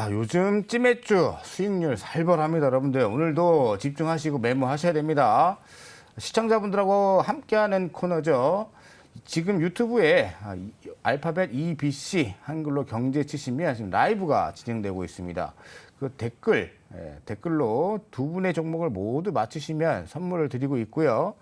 요즘 찌매주 수익률 살벌합니다, 여러분들. 오늘도 집중하시고 메모하셔야 됩니다. 시청자분들하고 함께하는 코너죠. 지금 유튜브에 알파벳 EBC 한글로 경제 치시면 지금 라이브가 진행되고 있습니다. 그 댓글로 두 분의 종목을 모두 맞추시면 선물을 드리고 있고요.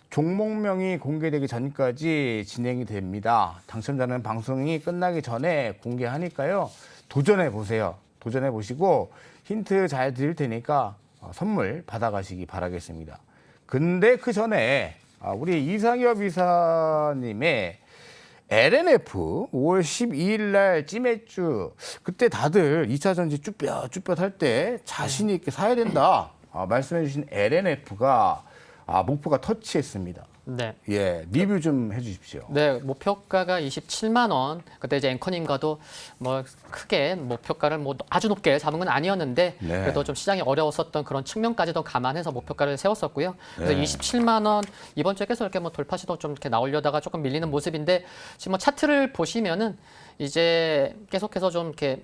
종목명이 공개되기 전까지 진행이 됩니다. 당첨자는 방송이 끝나기 전에 공개하니까요. 도전해 보세요. 도전해 보시고 힌트 잘 드릴 테니까 선물 받아가시기 바라겠습니다. 근데 그 전에 우리 이상엽 이사님의 LNF 5월 12일 날 찌매주 그때 다들 2차 전지 쭈뼛쭈뼛 할 때 자신 있게 사야 된다 말씀해 주신 LNF가 목표가 터치했습니다. 네. 예, 리뷰 좀 해주십시오. 네, 목표가가 27만 원. 그때 이제 앵커님과도 뭐 크게 목표가를 뭐 아주 높게 잡은 건 아니었는데 네. 그래도 좀 시장이 어려웠었던 그런 측면까지도 감안해서 목표가를 세웠었고요. 그래서 네. 27만 원 이번 주에 계속 이렇게 뭐 돌파 시도 좀 이렇게 나오려다가 조금 밀리는 모습인데 지금 뭐 차트를 보시면은 이제 계속해서 좀 이렇게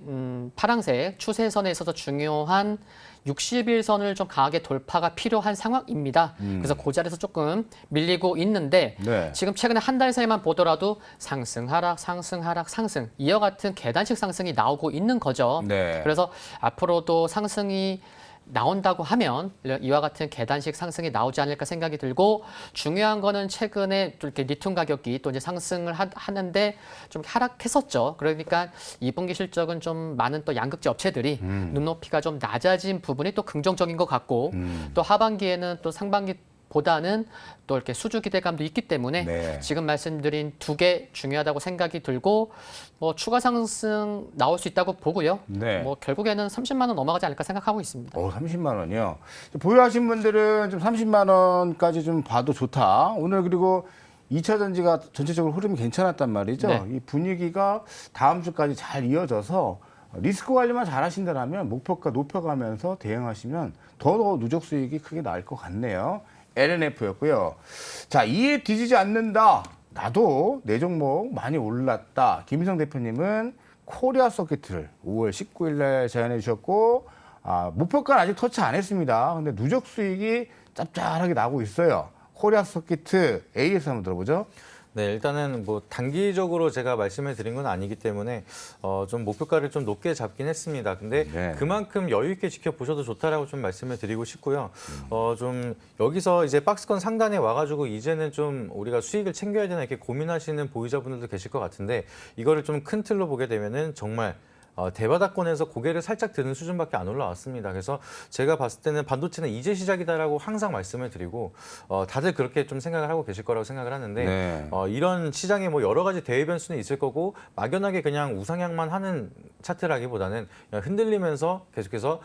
파랑색 추세선에 있어서 중요한 60일선을 좀 강하게 돌파가 필요한 상황입니다. 그래서 그 자리에서 조금 밀리고 있는데 네. 지금 최근에 한 달 사이만 보더라도 상승, 하락, 상승, 하락, 상승 이와 같은 계단식 상승이 나오고 있는 거죠. 네. 그래서 앞으로도 상승이 나온다고 하면 이와 같은 계단식 상승이 나오지 않을까 생각이 들고 중요한 거는 최근에 또 이렇게 리튬 가격이 또 이제 상승을 하는데 좀 하락했었죠. 그러니까 2분기 실적은 좀 많은 또 양극재 업체들이 눈높이가 좀 낮아진 부분이 또 긍정적인 것 같고 또 하반기에는 또 상반기 보다는 또 이렇게 수주 기대감도 있기 때문에 네. 지금 말씀드린 두 개 중요하다고 생각이 들고 뭐 추가 상승 나올 수 있다고 보고요. 네. 뭐 결국에는 30만 원 넘어가지 않을까 생각하고 있습니다. 30만 원이요. 보유하신 분들은 좀 30만 원까지 좀 봐도 좋다. 오늘 그리고 2차 전지가 전체적으로 흐름이 괜찮았단 말이죠. 네. 이 분위기가 다음 주까지 잘 이어져서 리스크 관리만 잘 하신다면 목표가 높여가면서 대응하시면 더 누적 수익이 크게 나을 것 같네요. LNF였고요. 자, 이에 뒤지지 않는다. 나도 내 종목 많이 올랐다. 김희성 대표님은 코리아 서킷을 5월 19일 날 제안해 주셨고 목표가는 아직 터치 안 했습니다. 근데 누적 수익이 짭짤하게 나고 있어요. 코리아 서킷 AS 한번 들어보죠. 네, 일단은 뭐 단기적으로 제가 말씀을 드린 건 아니기 때문에 좀 목표가를 좀 높게 잡긴 했습니다. 근데 네. 그만큼 여유 있게 지켜보셔도 좋다라고 좀 말씀을 드리고 싶고요. 좀 여기서 이제 박스권 상단에 와가지고 이제는 좀 우리가 수익을 챙겨야 되나 이렇게 고민하시는 보유자분들도 계실 것 같은데 이거를 좀 큰 틀로 보게 되면은 정말 대바닥권에서 고개를 살짝 드는 수준밖에 안 올라왔습니다. 그래서 제가 봤을 때는 반도체는 이제 시작이다라고 항상 말씀을 드리고 다들 그렇게 좀 생각을 하고 계실 거라고 생각을 하는데 네. 이런 시장에 뭐 여러 가지 대외 변수는 있을 거고 막연하게 그냥 우상향만 하는 차트라기보다는 그냥 흔들리면서 계속해서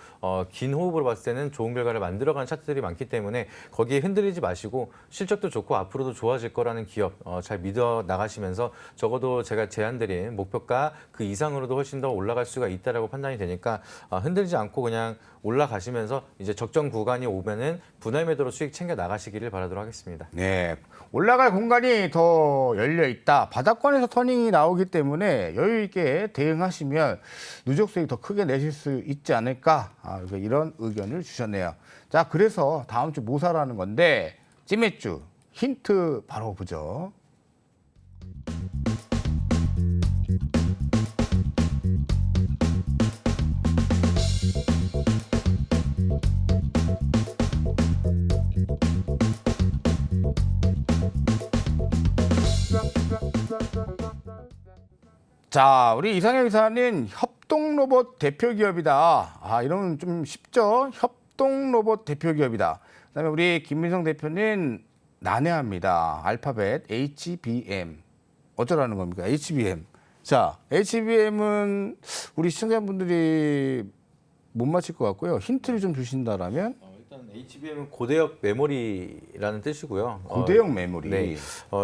긴 호흡으로 봤을 때는 좋은 결과를 만들어가는 차트들이 많기 때문에 거기에 흔들리지 마시고 실적도 좋고 앞으로도 좋아질 거라는 기업 잘 믿어 나가시면서 적어도 제가 제안드린 목표가 그 이상으로도 훨씬 더 올라갈 수가 있다라고 판단이 되니까 흔들지 않고 그냥 올라가시면서 이제 적정 구간이 오면은 분할 매도로 수익 챙겨 나가시기를 바라도록 하겠습니다. 네, 올라갈 공간이 더 열려 있다. 바닥권에서 터닝이 나오기 때문에 여유 있게 대응하시면 누적 수익 더 크게 내실 수 있지 않을까 이런 의견을 주셨네요. 자, 그래서 다음 주 뭐 사라는 건데 찌매주 힌트 바로 보죠. 자, 우리 이상현 이사님 협동로봇 대표 기업이다. 이러면 좀 쉽죠? 협동로봇 대표 기업이다. 그다음에 우리 김민성 대표는 난해합니다. 알파벳 HBM. 어쩌라는 겁니까? HBM. 자, HBM은 우리 시청자분들이 못 맞힐 것 같고요. 힌트를 좀 주신다라면 일단 HBM은 고대역 메모리라는 뜻이고요. 고대형 메모리. 네.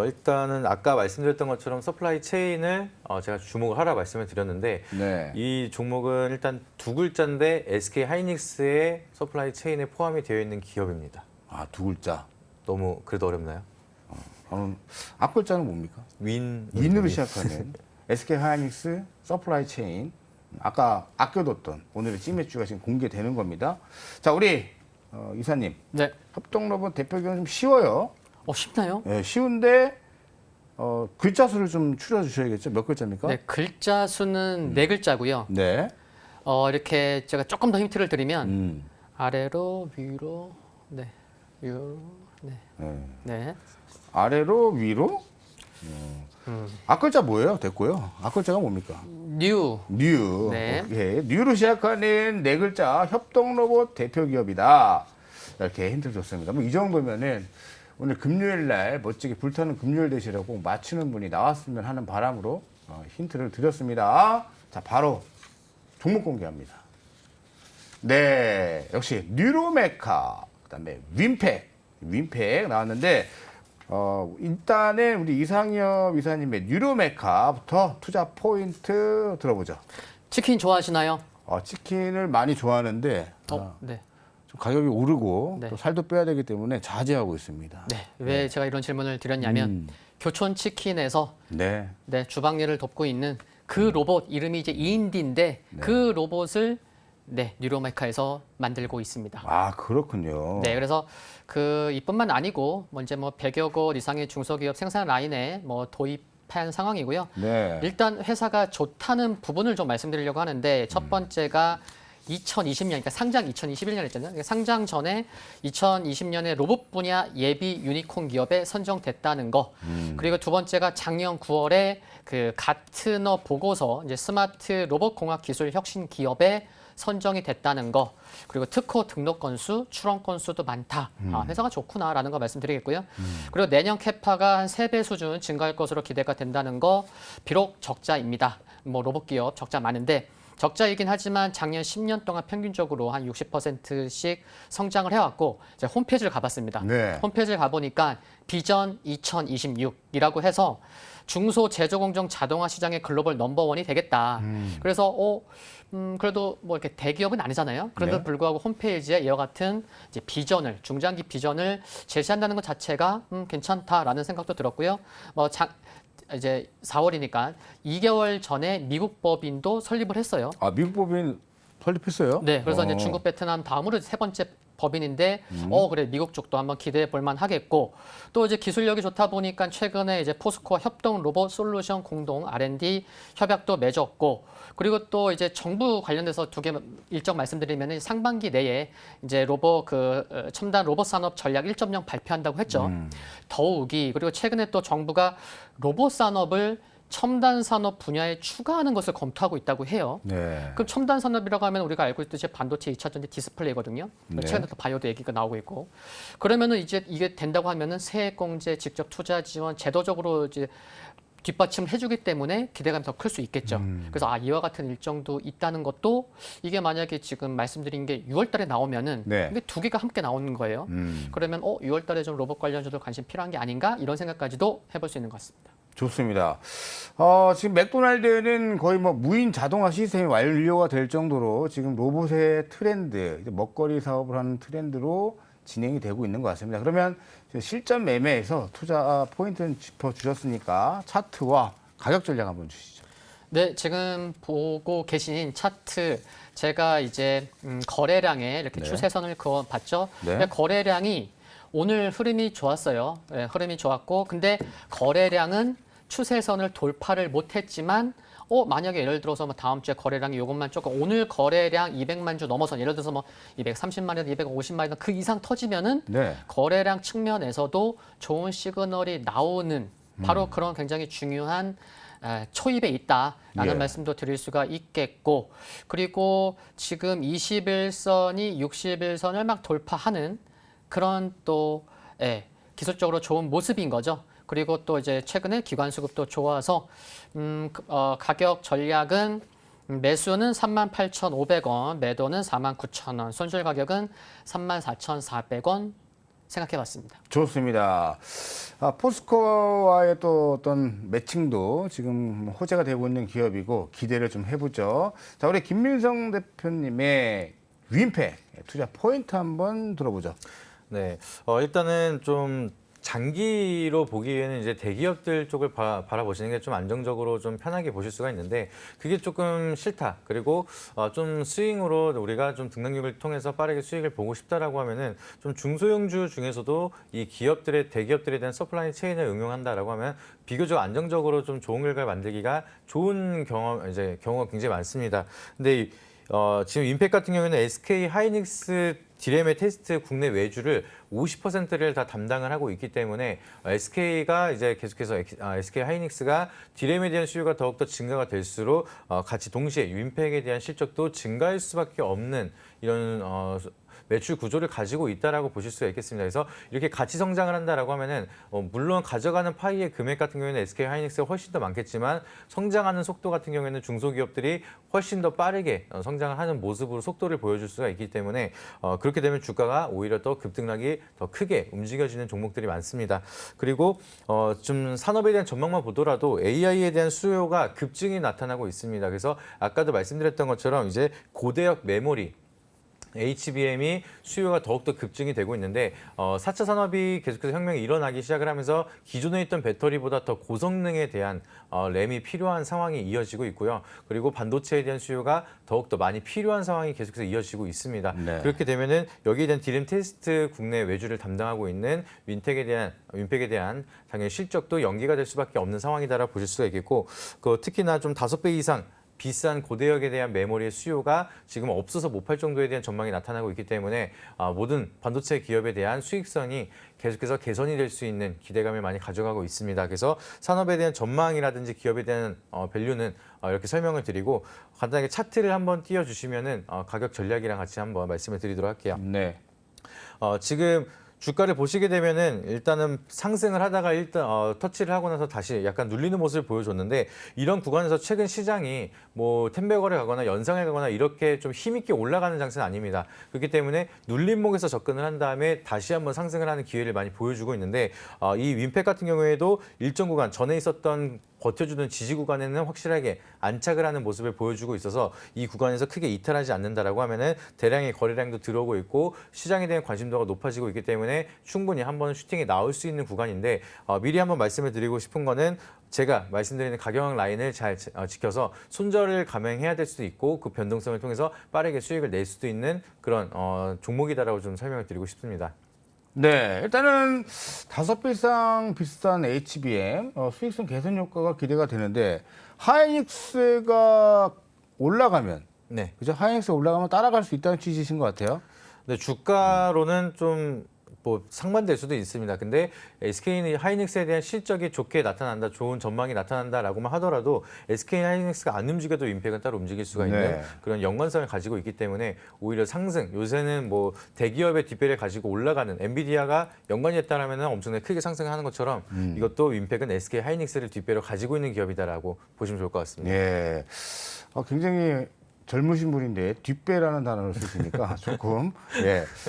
일단은 아까 말씀드렸던 것처럼 서플라이 체인을 제가 주목을 하라 말씀을 드렸는데 네. 이 종목은 일단 두 글자인데 SK 하이닉스의 서플라이 체인에 포함이 되어 있는 기업입니다. 두 글자. 너무 그래도 어렵나요? 앞글자는 뭡니까? 윈. 윈으로 시작하는 SK 하이닉스 서플라이 체인. 아까 아껴뒀던 오늘의 찌매주가 지금 공개되는 겁니다. 자, 우리 이사님. 네. 협동로봇 대표 기업은 좀 쉬워요. 쉽나요? 예, 쉬운데 글자 수를 좀 추려주셔야겠죠. 몇 글자입니까? 네, 글자 수는 네 글자고요. 네. 이렇게 제가 조금 더 힌트를 드리면 음. 아래로 위로 네 위로 네 네. 네. 아래로 위로. 앞글자 뭐예요? 됐고요. 앞글자가 뭡니까? 뉴. 뉴. 네. 예, 뉴로 시작하는 네 글자 협동로봇 대표 기업이다. 이렇게 힌트를 줬습니다. 뭐 이 정도면은 오늘 금요일 날 멋지게 불타는 금요일 되시라고 맞추는 분이 나왔으면 하는 바람으로 힌트를 드렸습니다. 자, 바로 종목 공개합니다. 네, 역시 뉴로메카, 그다음에 윈팩 나왔는데 일단은 우리 이상엽 이사님의 뉴로메카부터 투자 포인트 들어보죠. 치킨 좋아하시나요? 치킨을 많이 좋아하는데 네. 좀 가격이 오르고 네. 또 살도 빼야 되기 때문에 자제하고 있습니다. 네. 왜 제가 이런 질문을 드렸냐면 교촌 치킨에서 네. 네, 주방일을 돕고 있는 그 로봇 이름이 이제 이인디인데 그 로봇을 네, 뉴로메카에서 만들고 있습니다. 아, 그렇군요. 네, 그래서 그 이뿐만 아니고 이제 100여 곳 이상의 중소기업 생산 라인에 도입한 상황이고요. 네. 일단 회사가 좋다는 부분을 좀 말씀드리려고 하는데 첫 번째가 2020년, 그러니까 상장 2021년 했잖아요. 그러니까 상장 전에 2020년에 로봇 분야 예비 유니콘 기업에 선정됐다는 거. 그리고 두 번째가 작년 9월에 그 가트너 보고서 이제 스마트 로봇 공학 기술 혁신 기업에 선정이 됐다는 거. 그리고 특허 등록 건수, 출원 건수도 많다. 회사가 좋구나라는 거 말씀드리겠고요. 그리고 내년 캐파가 한 3배 수준 증가할 것으로 기대가 된다는 거. 비록 적자입니다. 로봇 기업 적자 많은데 적자이긴 하지만 작년 10년 동안 평균적으로 한 60%씩 성장을 해왔고 이제 홈페이지를 가봤습니다. 네. 홈페이지를 가보니까 비전 2026이라고 해서 중소 제조공정 자동화 시장의 글로벌 넘버원이 되겠다. 그래서 그래도 이렇게 대기업은 아니잖아요. 그런데도 네. 불구하고 홈페이지에 이와 같은 이제 비전을 중장기 비전을 제시한다는 것 자체가 괜찮다라는 생각도 들었고요. 이제 4월이니까 2개월 전에 미국 법인도 설립을 했어요. 아, 미국 법인 설립했어요? 네, 그래서 이제 중국, 베트남 다음으로 세 번째 법인인데, 그래 미국 쪽도 한번 기대해 볼만 하겠고, 또 이제 기술력이 좋다 보니까 최근에 이제 포스코와 협동 로봇 솔루션 공동 R&D 협약도 맺었고, 그리고 또 이제 정부 관련돼서 두 개 일정 말씀드리면 상반기 내에 이제 첨단 로봇 산업 전략 1.0 발표한다고 했죠. 더욱이 그리고 최근에 또 정부가 로봇 산업을 첨단 산업 분야에 추가하는 것을 검토하고 있다고 해요. 네. 그럼 첨단 산업이라고 하면 우리가 알고 있듯이 반도체 2차 전지 디스플레이거든요. 네. 최근에 또 바이오도 얘기가 나오고 있고. 그러면은 이제 이게 된다고 하면은 세액공제, 직접 투자 지원, 제도적으로 이제 뒷받침을 해주기 때문에 기대감이 더 클 수 있겠죠. 그래서 이와 같은 일정도 있다는 것도 이게 만약에 지금 말씀드린 게 6월달에 나오면은 네. 이게 두 개가 함께 나오는 거예요. 그러면 6월달에 좀 로봇 관련주도 관심 필요한 게 아닌가 이런 생각까지도 해볼 수 있는 것 같습니다. 좋습니다. 지금 맥도날드는 거의 무인 자동화 시스템이 완료가 될 정도로 지금 로봇의 트렌드, 이제 먹거리 사업을 하는 트렌드로 진행이 되고 있는 것 같습니다. 그러면 실전 매매에서 투자 포인트는 짚어주셨으니까 차트와 가격 전략 한번 주시죠. 네, 지금 보고 계신 차트 제가 이제 거래량에 이렇게 네. 추세선을 그어봤죠. 네. 근데 거래량이 오늘 흐름이 좋았어요. 네, 흐름이 좋았고, 근데 거래량은 추세선을 돌파를 못했지만, 만약에 예를 들어서 다음 주에 거래량이 이것만 조금 오늘 거래량 200만 주 넘어서 예를 들어서 230만이나 250만이나 그 이상 터지면은 네. 거래량 측면에서도 좋은 시그널이 나오는 바로 그런 굉장히 중요한 초입에 있다라는 예. 말씀도 드릴 수가 있겠고, 그리고 지금 21선이 61선을 막 돌파하는 그런 또 기술적으로 좋은 모습인 거죠. 그리고 또 이제 최근에 기관 수급도 좋아서 가격 전략은 매수는 38,500원, 매도는 49,000원, 손실 가격은 34,400원 생각해봤습니다. 좋습니다. 포스코와의 또 어떤 매칭도 지금 호재가 되고 있는 기업이고 기대를 좀 해보죠. 자, 우리 김민성 대표님의 윈팩 투자 포인트 한번 들어보죠. 네, 일단은 좀 장기로 보기에는 이제 대기업들 쪽을 바라보시는 게 좀 안정적으로 좀 편하게 보실 수가 있는데 그게 조금 싫다. 그리고 좀 스윙으로 우리가 좀 등락률을 통해서 빠르게 수익을 보고 싶다라고 하면은 좀 중소형주 중에서도 이 대기업들에 대한 서플라이 체인을 응용한다라고 하면 비교적 안정적으로 좀 좋은 결과를 만들기가 좋은 경우가 굉장히 많습니다. 근데 지금 윈팩 같은 경우에는 SK 하이닉스 디램의 테스트 국내 외주를 50%를 다 담당을 하고 있기 때문에 SK가 이제 계속해서 SK 하이닉스가 디램에 대한 수요가 더욱더 증가가 될수록 같이 동시에 윈팩에 대한 실적도 증가할 수밖에 없는 이런 매출 구조를 가지고 있다라고 보실 수가 있겠습니다. 그래서 이렇게 같이 성장을 한다라고 하면은 물론 가져가는 파이의 금액 같은 경우에는 SK 하이닉스가 훨씬 더 많겠지만 성장하는 속도 같은 경우에는 중소기업들이 훨씬 더 빠르게 성장을 하는 모습으로 속도를 보여줄 수가 있기 때문에 그렇게 되면 주가가 오히려 더 급등락이 더 크게 움직여지는 종목들이 많습니다. 그리고 좀 산업에 대한 전망만 보더라도 AI에 대한 수요가 급증이 나타나고 있습니다. 그래서 아까도 말씀드렸던 것처럼 이제 고대역 메모리 HBM이 수요가 더욱더 급증이 되고 있는데 4차 산업이 계속해서 혁명이 일어나기 시작을 하면서 기존에 있던 배터리보다 더 고성능에 대한 램이 필요한 상황이 이어지고 있고요. 그리고 반도체에 대한 수요가 더욱더 많이 필요한 상황이 계속해서 이어지고 있습니다. 네. 그렇게 되면은 여기에 대한 디램 테스트 국내 외주를 담당하고 있는 윈팩에 대한 당연히 실적도 연기가 될 수밖에 없는 상황이다라고 보실 수가 있겠고 특히나 좀 5배 이상 비싼 고대역에 대한 메모리의 수요가 지금 없어서 못 팔 정도에 대한 전망이 나타나고 있기 때문에 모든 반도체 기업에 대한 수익성이 계속해서 개선이 될 수 있는 기대감을 많이 가져가고 있습니다. 그래서 산업에 대한 전망이라든지 기업에 대한 밸류는 이렇게 설명을 드리고 간단하게 차트를 한번 띄워주시면은 가격 전략이랑 같이 한번 말씀을 드리도록 할게요. 네. 지금 주가를 보시게 되면은 일단은 상승을 하다가 일단 터치를 하고 나서 다시 약간 눌리는 모습을 보여줬는데 이런 구간에서 최근 시장이 뭐 템백거를 가거나 연상을 가거나 이렇게 좀 힘있게 올라가는 장세는 아닙니다. 그렇기 때문에 눌림목에서 접근을 한 다음에 다시 한번 상승을 하는 기회를 많이 보여주고 있는데 이 윈팩 같은 경우에도 일정 구간 전에 있었던 버텨주는 지지 구간에는 확실하게 안착을 하는 모습을 보여주고 있어서 이 구간에서 크게 이탈하지 않는다라고 하면은 대량의 거래량도 들어오고 있고 시장에 대한 관심도가 높아지고 있기 때문에 충분히 한번 슈팅이 나올 수 있는 구간인데 미리 한번 말씀을 드리고 싶은 거는 제가 말씀드리는 가격 라인을 잘 지켜서 손절을 감행해야 될 수도 있고 그 변동성을 통해서 빠르게 수익을 낼 수도 있는 그런 종목이다라고 좀 설명을 드리고 싶습니다. 네, 일단은 5배 이상 비싼 HBM 수익성 개선 효과가 기대가 되는데 하이닉스가 올라가면 네. 그죠? 하이닉스가 올라가면 따라갈 수 있다는 취지신 것 같아요. 네, 주가로는 좀 상반될 수도 있습니다. 근데 SK 하이닉스에 대한 실적이 좋게 나타난다, 좋은 전망이 나타난다라고만 하더라도 SK 하이닉스가 안 움직여도 윈팩은 따로 움직일 수가 있는 네. 그런 연관성을 가지고 있기 때문에 오히려 상승, 요새는 뭐 대기업의 뒷배를 가지고 올라가는 엔비디아가 연관이 됐다라면 엄청나게 크게 상승하는 것처럼 이것도 윈팩은 SK 하이닉스를 뒷배로 가지고 있는 기업이다라고 보시면 좋을 것 같습니다. 예, 굉장히 젊으신 분인데 뒷배라는 단어를 쓰시니까 조금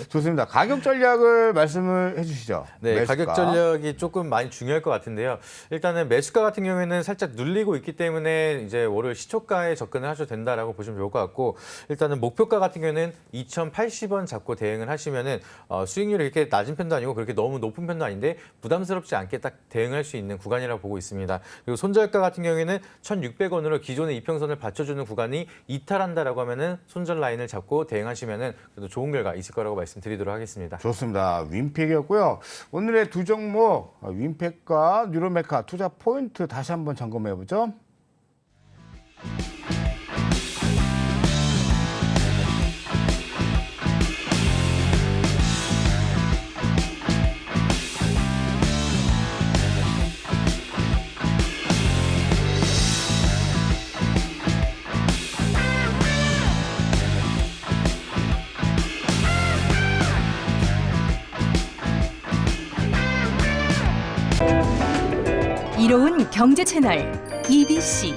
좋습니다. 가격 전략을 말씀을 해주시죠. 네, 매수가. 가격 전략이 조금 많이 중요할 것 같은데요. 일단은 매수가 같은 경우에는 살짝 눌리고 있기 때문에 이제 월요일 시초가에 접근을 하셔도 된다라고 보시면 좋을 것 같고 일단은 목표가 같은 경우에는 2,080원 잡고 대응을 하시면은 수익률이 이렇게 낮은 편도 아니고 그렇게 너무 높은 편도 아닌데 부담스럽지 않게 딱 대응할 수 있는 구간이라고 보고 있습니다. 그리고 손절가 같은 경우에는 1,600원으로 기존의 이평선을 받쳐주는 구간이 이탈한다라고 하면은 손절 라인을 잡고 대응하시면은 그래도 좋은 결과 있을 거라고 말씀드리도록 하겠습니다. 좋습니다. 윈팩이었고요. 오늘의 두 종목 윈팩과 뉴로메카 투자 포인트 다시 한번 점검해 보죠. 이로운 경제 채널 EBC